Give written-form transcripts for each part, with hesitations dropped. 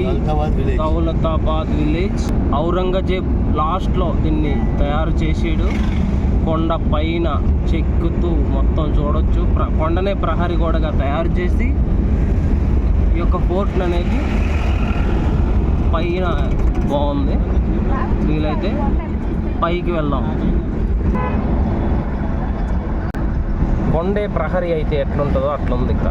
ఇది దౌలతాబాద్ విలేజ్. ఔరంగజేబ్ లాస్ట్లో దీన్ని తయారు చేసాడు. కొండ పైన చెక్కుతూ మొత్తం చూడొచ్చు. కొండనే ప్రహరీ గోడగా తయారు చేసి ఈ యొక్క ఫోర్ట్ అనేది పైన బాగుంది. వీలైతే పైకి వెళ్దాం. కొండే ప్రహరీ అయితే ఎట్లుంటుందో అట్లుంది ఇక్కడ.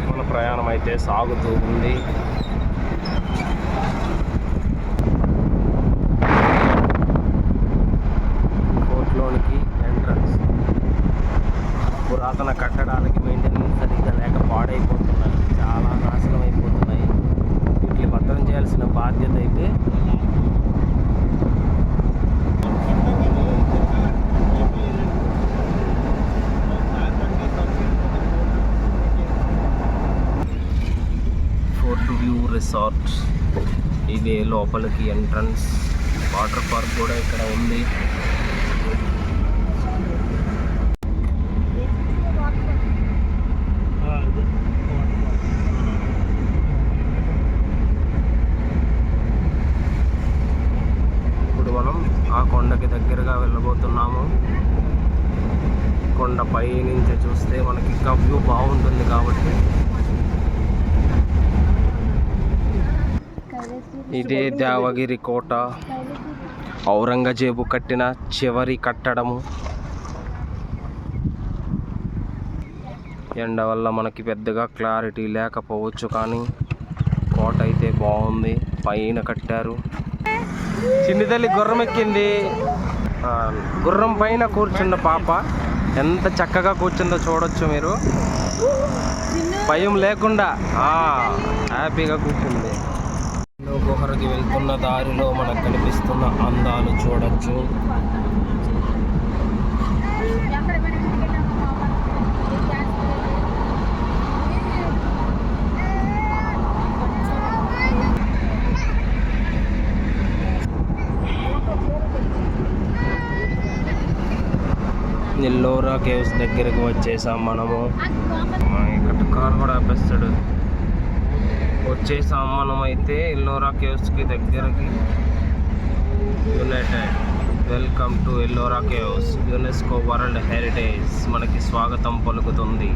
మన ప్రయాణం అయితే సాగుతూ ఉంది. కోర్టులోనికి ఎంట్రన్స్. పురాతన కట్టడాలకి మెయింటెనెన్స్ సరిగ్గా లేక పాడైపోతున్నాయి, చాలా నాశనం అయిపోతున్నాయి. వీటిని భద్రం చేయాల్సిన బాధ్యత అయితే ఫోర్ట్ వ్యూ రిసార్ట్. ఇదే లోపలికి ఎంట్రన్స్. వాటర్ పార్క్ కూడా ఇక్కడ ఉంది. ఇప్పుడు మనం ఆ కొండకి దగ్గరగా వెళ్ళబోతున్నాము. కొండ పై నుంచి చూస్తే మనకి ఇంకా వ్యూ బాగుంటుంది కాబట్టి. ఇదే దేవగిరి కోట. ఔరంగజేబు కట్టిన చివరి కట్టడము. ఎండ వల్ల మనకి పెద్దగా క్లారిటీ లేకపోవచ్చు, కానీ కోట అయితే బాగుంది. పైన కట్టారు. చిన్ని తల్లి గుర్రం ఎక్కింది. గుర్రం పైన కూర్చున్న పాప ఎంత చక్కగా కూర్చుందో చూడొచ్చు మీరు. భయం లేకుండా హ్యాపీగా కూర్చుంది. గుహరకి వెళ్తున్న దారిలో మనకు కనిపిస్తున్న అందాలు చూడొచ్చు. ఎల్లోరా కేవ్స్ దగ్గరకు వచ్చేసాం మనము. ఇక్కడ కార్ కూడా ఆపేస్తాడు. వచ్చేసాం మనం అయితే ఎల్లోరా కేవ్స్కి దగ్గరకి. United welcome to Ellora caves. UNESCO world heritage మనకి స్వాగతం పలుకుతుంది.